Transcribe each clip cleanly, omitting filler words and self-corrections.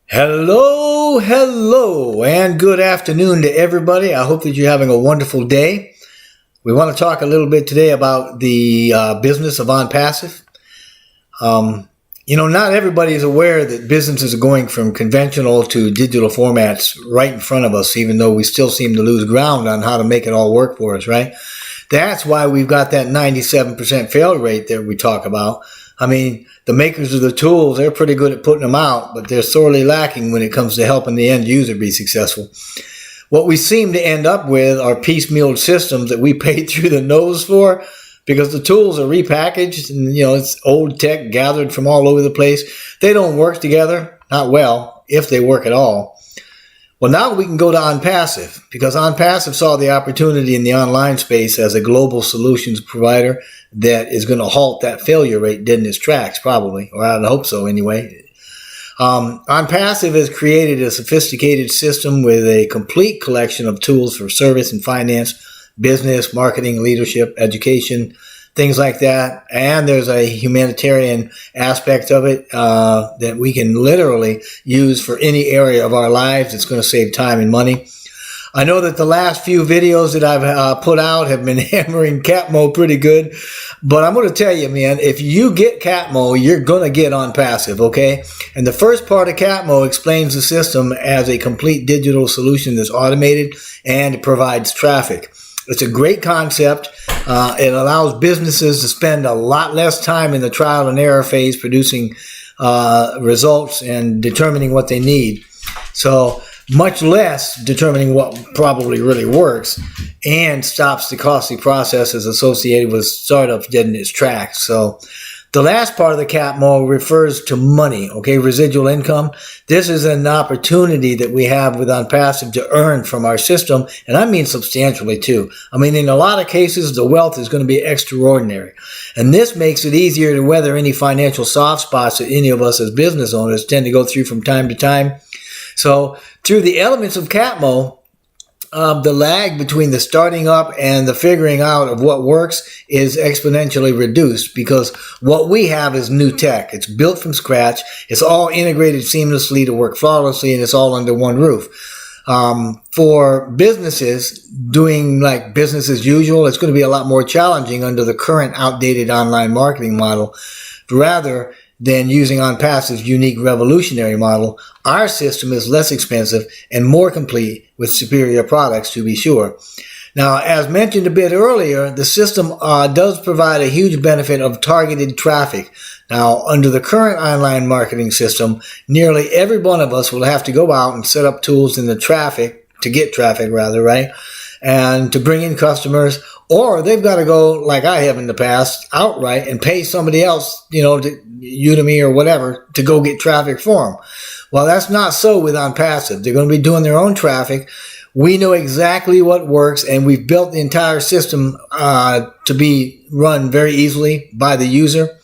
Hello, and good afternoon to everybody. I hope that you're having a wonderful day. We want to talk a little bit today about the business of ONPASSIVE. Not everybody is aware that businesses are going from conventional to digital formats right in front of us, even though we still seem to lose ground on how to make it all work for us, right? That's why we've got that 97% failure rate that we talk about. I mean, the makers of the tools, they're pretty good at putting them out, but they're sorely lacking when it comes to helping the end user be successful. What we seem to end up with are piecemeal systems that we paid through the nose for because the tools are repackaged and, it's old tech gathered from all over the place. They don't work together, not well, if they work at all. Well, now we can go to ONPASSIVE because ONPASSIVE saw the opportunity in the online space as a global solutions provider that is going to halt that failure rate dead in its tracks, probably, or I hope so anyway. ONPASSIVE has created a sophisticated system with a complete collection of tools for service and finance, business, marketing, leadership, education, things like that. And there's a humanitarian aspect of it that we can literally use for any area of our lives. It's going to save time and money. I know that the last few videos that I've put out have been hammering Catmo pretty good, but I'm going to tell you, man, if you get Catmo, you're going to get ONPASSIVE, okay? And the first part of Catmo explains the system as a complete digital solution that's automated and it provides traffic. It's a great concept. It allows businesses to spend a lot less time in the trial and error phase producing results and determining what they need. So much less determining what probably really works and stops the costly processes associated with startups dead in its tracks. So the last part of the Catmo refers to money, okay, residual income. This is an opportunity that we have with ONPASSIVE to earn from our system, and I mean substantially too. I mean, in a lot of cases, the wealth is going to be extraordinary, and this makes it easier to weather any financial soft spots that any of us as business owners tend to go through from time to time. So through the elements of Catmo, the lag between the starting up and the figuring out of what works is exponentially reduced because what we have is new tech. It's built from scratch. It's all integrated seamlessly to work flawlessly, and it's all under one roof. For businesses doing like business as usual, it's going to be a lot more challenging under the current outdated online marketing model. Rather than using ONPASSIVE's unique revolutionary model, our system is less expensive and more complete with superior products, to be sure. Now, as mentioned a bit earlier, the system does provide a huge benefit of targeted traffic. Now, under the current online marketing system, nearly every one of us will have to go out and set up tools in the traffic, to get traffic rather, right? And to bring in customers, or they've got to go, like I have in the past, outright and pay somebody else, to Udemy or whatever, to go get traffic for them. Well, that's not so with ONPASSIVE. They're going to be doing their own traffic. We know exactly what works, and we've built the entire system to be run very easily by the user.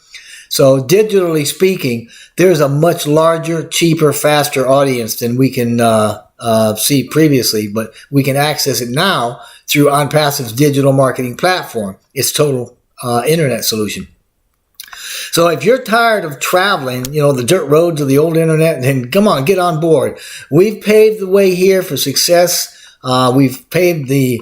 So digitally speaking, there's a much larger, cheaper, faster audience than we can see previously, but we can access it now through ONPASSIVE's digital marketing platform, its total internet solution. So if you're tired of traveling, the dirt roads of the old internet, then come on, get on board. We've paved the way here for success. We've paved the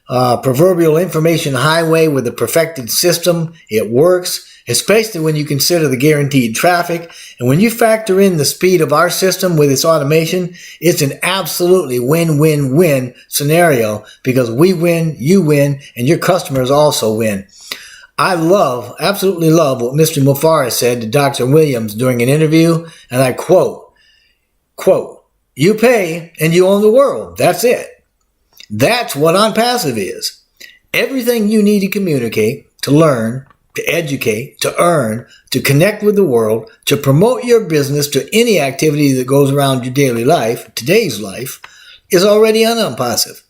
proverbial information highway with a perfected system. It works, especially when you consider the guaranteed traffic. And when you factor in the speed of our system with its automation, it's an absolutely win-win-win scenario because we win, you win, and your customers also win. I absolutely love what Mr. Mufareh said to Dr. Williams during an interview, and I quote, "You pay and you own the world. That's it." That's what ONPASSIVE is. Everything you need to communicate, to learn, to educate, to earn, to connect with the world, to promote your business, to any activity that goes around your daily life, today's life, is already on ONPASSIVE.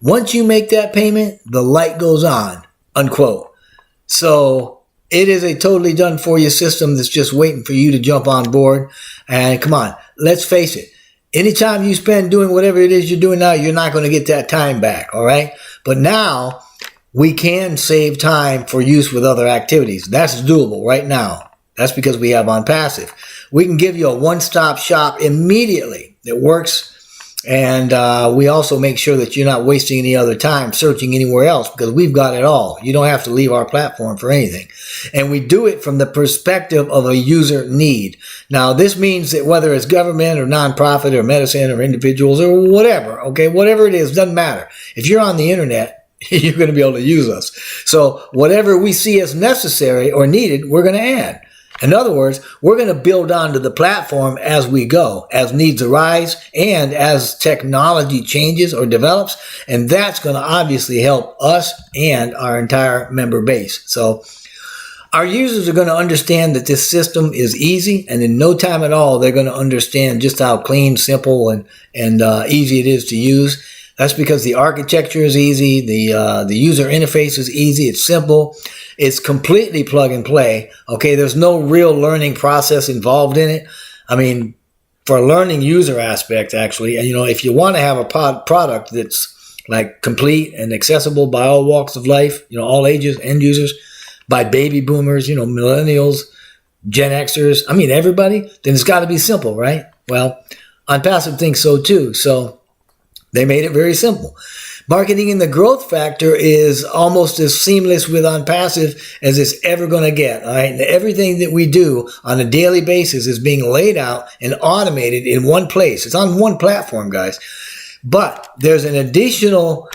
Once you make that payment, the light goes on, unquote. So it is a totally done for you system that's just waiting for you to jump on board. And come on, let's face it. Anytime you spend doing whatever it is you're doing now, you're not going to get that time back, all right? But now we can save time for use with other activities. That's doable right now. That's because we have ONPASSIVE. We can give you a one-stop shop immediately that works. And we also make sure that you're not wasting any other time searching anywhere else, because we've got it all. You don't have to leave our platform for anything. And we do it from the perspective of a user need. Now, this means that whether it's government or nonprofit or medicine or individuals or whatever, okay, whatever it is, doesn't matter. If you're on the internet, you're going to be able to use us. So whatever we see as necessary or needed, we're going to add. In other words, we're going to build onto the platform as we go, as needs arise, and as technology changes or develops. And that's going to obviously help us and our entire member base. So our users are going to understand that this system is easy, and in no time at all, they're going to understand just how clean, simple, and easy it is to use. That's because the architecture is easy, the user interface is easy, it's simple, it's completely plug and play. Okay, there's no real learning process involved in it. I mean, for a learning user aspect, actually, and if you want to have a product that's like complete and accessible by all walks of life, all ages, end users, by baby boomers, millennials, Gen Xers, I mean everybody, then it's got to be simple, right? Well, ONPASSIVE thinks so too. So they made it very simple. Marketing in the growth factor is almost as seamless with ONPASSIVE as it's ever going to get. All right, and everything that we do on a daily basis is being laid out and automated in one place. It's on one platform, guys. But there's an additional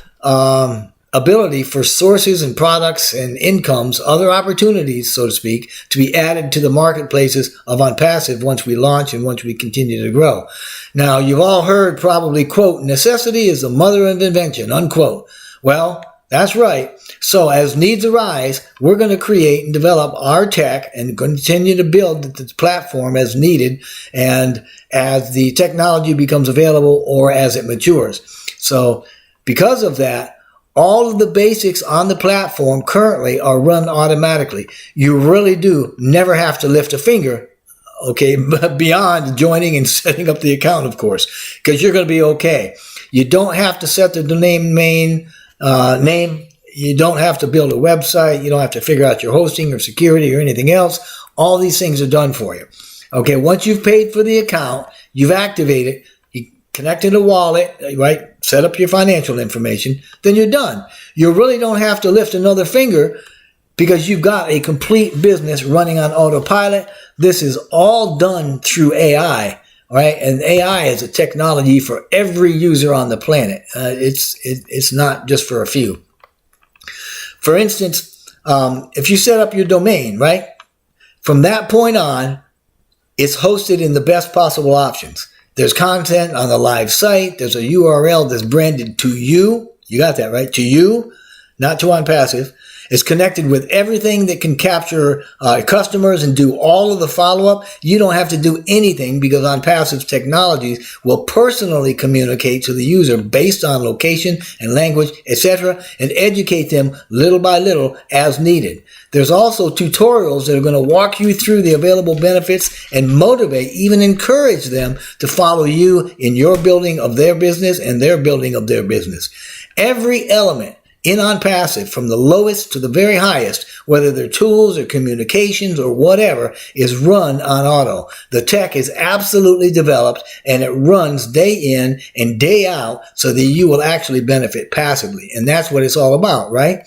ability for sources and products and incomes, other opportunities, so to speak, to be added to the marketplaces of ONPASSIVE once we launch and once we continue to grow. Now, you've all heard probably, quote, necessity is the mother of invention, unquote. Well, that's right. So as needs arise, we're going to create and develop our tech and continue to build the platform as needed and as the technology becomes available or as it matures. So because of that, all of the basics on the platform currently are run automatically. You really do never have to lift a finger, okay, beyond joining and setting up the account, of course, because you're going to be okay. You don't have to set the domain name. You don't have to build a website. You don't have to figure out your hosting or security or anything else. All these things are done for you. Okay, once you've paid for the account, you've activated, connected a wallet, right? Set up your financial information, then you're done. You really don't have to lift another finger because you've got a complete business running on autopilot. This is all done through AI, right? And AI is a technology for every user on the planet. It's not just for a few. For instance, if you set up your domain, right? From that point on, it's hosted in the best possible options. There's content on the live site. There's a URL that's branded to you. You got that, right? To you, not to ONPASSIVE. It's connected with everything that can capture customers and do all of the follow-up. You don't have to do anything because ONPASSIVE's technologies will personally communicate to the user based on location and language, etc., and educate them little by little as needed. There's also tutorials that are going to walk you through the available benefits and motivate, even encourage them to follow you in your building of their business and their building of their business. Every element in ONPASSIVE, from the lowest to the very highest, whether they're tools or communications or whatever, is run on auto. The tech is absolutely developed and it runs day in and day out so that you will actually benefit passively. And that's what it's all about, right?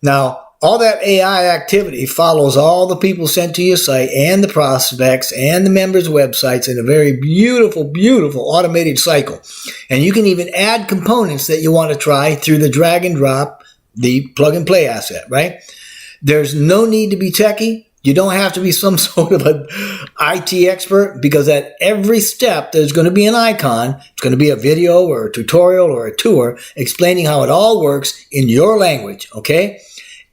Now, all that AI activity follows all the people sent to your site and the prospects and the members' websites in a very beautiful, beautiful automated cycle. And you can even add components that you want to try through the drag and drop, the plug and play asset, right? There's no need to be techie. You don't have to be some sort of an IT expert because at every step there's going to be an icon. It's going to be a video or a tutorial or a tour explaining how it all works in your language, okay?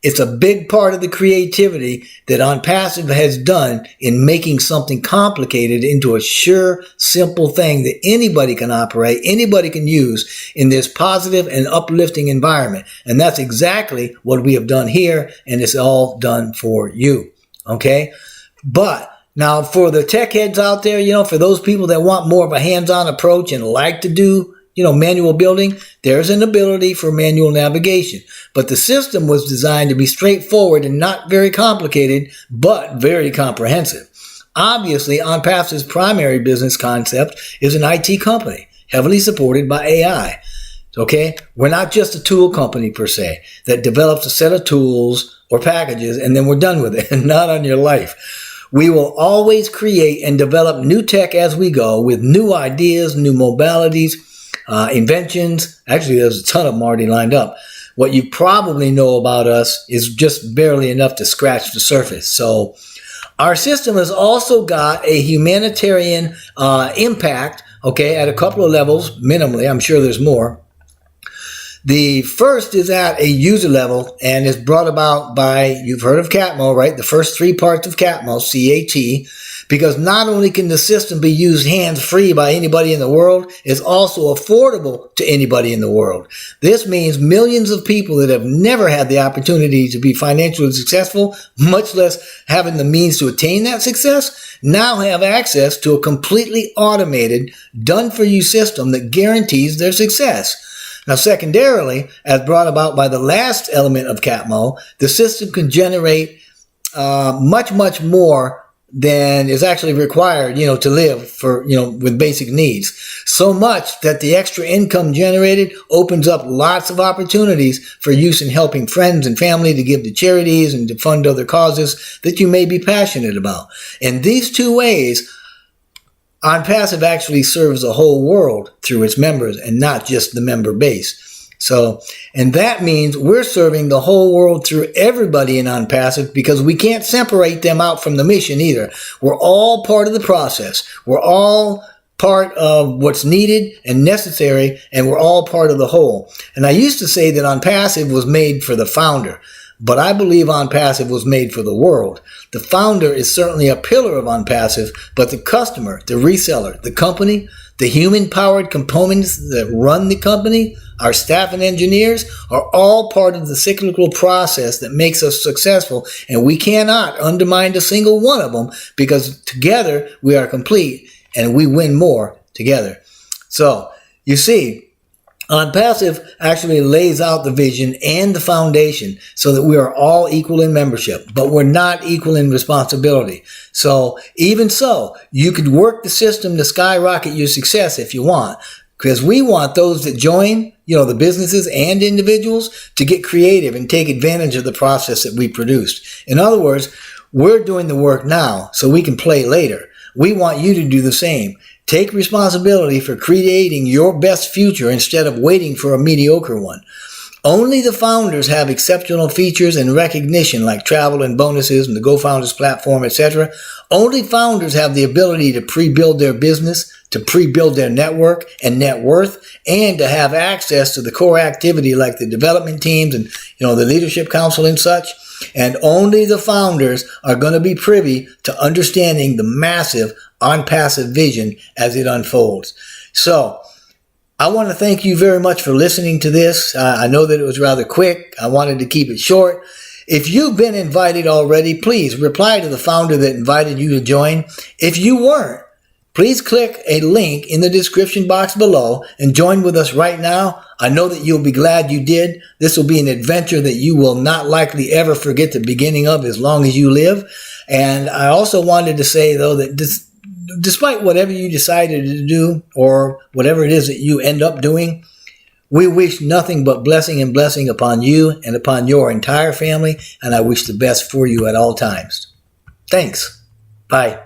It's a big part of the creativity that ONPASSIVE has done in making something complicated into a sure, simple thing that anybody can operate, anybody can use in this positive and uplifting environment. And that's exactly what we have done here, and it's all done for you, okay? But now for the tech heads out there, for those people that want more of a hands-on approach and like to do manual building, there's an ability for manual navigation. But the system was designed to be straightforward and not very complicated, but very comprehensive. Obviously, ONPASSIVE's primary business concept is an IT company, heavily supported by AI. Okay? We're not just a tool company per se that develops a set of tools or packages and then we're done with it, and not on your life. We will always create and develop new tech as we go with new ideas, new modalities, inventions. Actually, there's a ton of them already lined up. What you probably know about us is just barely enough to scratch the surface. So our system has also got a humanitarian impact, okay, at a couple of levels, minimally. I'm sure there's more. The first is at a user level and is brought about by, you've heard of CATMO, right? The first three parts of CATMO, C-A-T, because not only can the system be used hands-free by anybody in the world, it's also affordable to anybody in the world. This means millions of people that have never had the opportunity to be financially successful, much less having the means to attain that success, now have access to a completely automated, done-for-you system that guarantees their success. Now, secondarily, as brought about by the last element of CATMO, the system can generate much, much more than is actually required, to live for, with basic needs. So much that the extra income generated opens up lots of opportunities for use in helping friends and family, to give to charities and to fund other causes that you may be passionate about. In these two ways, ONPASSIVE actually serves the whole world through its members and not just the member base. So, and that means we're serving the whole world through everybody in ONPASSIVE, because we can't separate them out from the mission either. We're all part of the process. We're all part of what's needed and necessary, and we're all part of the whole. And I used to say that ONPASSIVE was made for the founder, but I believe ONPASSIVE was made for the world. The founder is certainly a pillar of ONPASSIVE, but the customer, the reseller, the company, the human-powered components that run the company, our staff and engineers, are all part of the cyclical process that makes us successful, and we cannot undermine a single one of them, because together we are complete and we win more together. So, you see, ONPASSIVE actually lays out the vision and the foundation so that we are all equal in membership, but we're not equal in responsibility. So even so, you could work the system to skyrocket your success if you want, because we want those that join, the businesses and individuals, to get creative and take advantage of the process that we produced. In other words, we're doing the work now so we can play later. We want you to do the same. Take responsibility for creating your best future instead of waiting for a mediocre one. Only the founders have exceptional features and recognition, like travel and bonuses and the Go Founders platform, etc. Only founders have the ability to pre-build their business, to pre-build their network and net worth, and to have access to the core activity like the development teams and the leadership council and such. And only the founders are going to be privy to understanding the massive ONPASSIVE vision as it unfolds. So, I want to thank you very much for listening to this. I know that it was rather quick. I wanted to keep it short. If you've been invited already, please reply to the founder that invited you to join. If you weren't, please click a link in the description box below and join with us right now. I know that you'll be glad you did. This will be an adventure that you will not likely ever forget the beginning of as long as you live. And I also wanted to say, though, that despite whatever you decided to do or whatever it is that you end up doing, we wish nothing but blessing and blessing upon you and upon your entire family, and I wish the best for you at all times. Thanks. Bye.